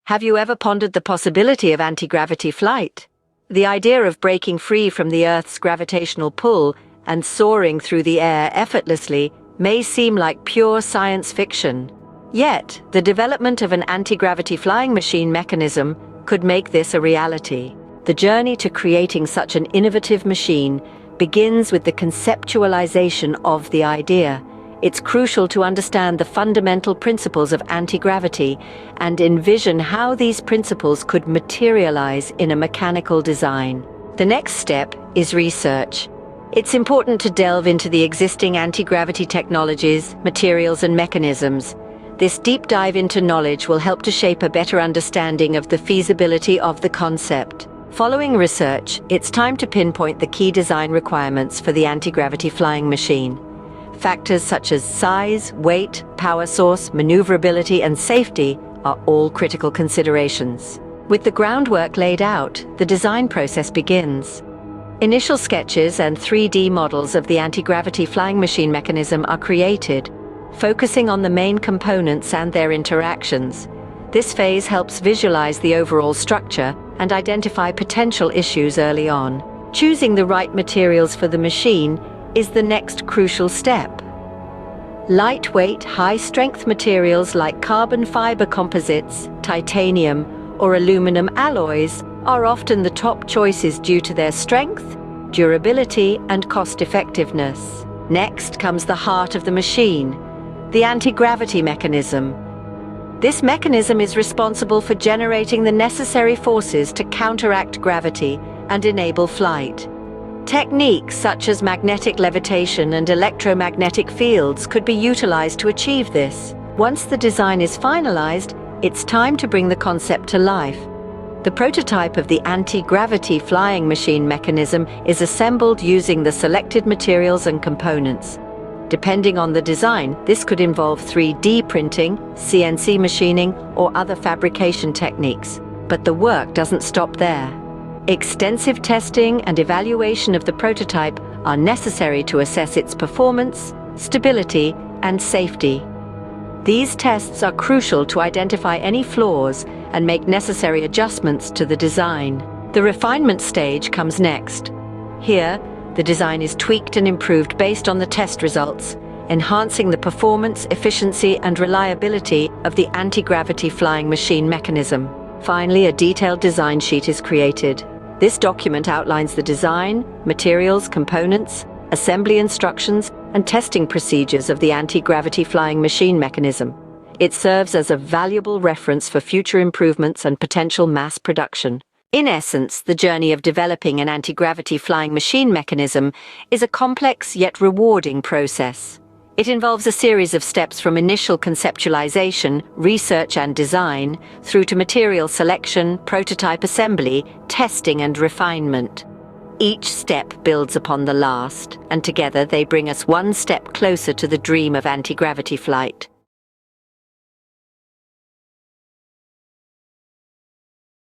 Have you ever pondered the possibility of anti-gravity flight? The idea of breaking free from the Earth's gravitational pull and soaring through the air effortlessly may seem like pure science fiction. Yet, the development of an anti-gravity flying machine mechanism could make this a reality. The journey to creating such an innovative machine begins with the conceptualization of the idea. It's crucial to understand the fundamental principles of anti-gravity and envision how these principles could materialize in a mechanical design. The next step is research. It's important to delve into the existing anti-gravity technologies, materials, and mechanisms. This deep dive into knowledge will help to shape a better understanding of the feasibility of the concept. Following research, it's time to pinpoint the key design requirements for the anti-gravity flying machine. Factors such as size, weight, power source, maneuverability, and safety are all critical considerations. With the groundwork laid out, the design process begins. Initial sketches and 3D models of the anti-gravity flying machine mechanism are created, focusing on the main components and their interactions. This phase helps visualize the overall structure and identify potential issues early on. Choosing the right materials for the machine is the next crucial step. Lightweight, high-strength materials like carbon fiber composites, titanium, or aluminum alloys are often the top choices due to their strength, durability, and cost-effectiveness. Next comes the heart of the machine, the anti-gravity mechanism. This mechanism is responsible for generating the necessary forces to counteract gravity and enable flight. Techniques such as magnetic levitation and electromagnetic fields could be utilized to achieve this. Once the design is finalized, it's time to bring the concept to life. The prototype of the anti-gravity flying machine mechanism is assembled using the selected materials and components. Depending on the design, this could involve 3D printing, CNC machining, or other fabrication techniques. But the work doesn't stop there. Extensive testing and evaluation of the prototype are necessary to assess its performance, stability, and safety. These tests are crucial to identify any flaws and make necessary adjustments to the design. The refinement stage comes next. Here, the design is tweaked and improved based on the test results, enhancing the performance, efficiency, and reliability of the anti-gravity flying machine mechanism. Finally, a detailed design sheet is created. This document outlines the design, materials, components, assembly instructions, and testing procedures of the anti-gravity flying machine mechanism. It serves as a valuable reference for future improvements and potential mass production. In essence, the journey of developing an anti-gravity flying machine mechanism is a complex yet rewarding process. It involves a series of steps from initial conceptualization, research and design, through to material selection, prototype assembly, testing and refinement. Each step builds upon the last, and together they bring us one step closer to the dream of anti-gravity flight.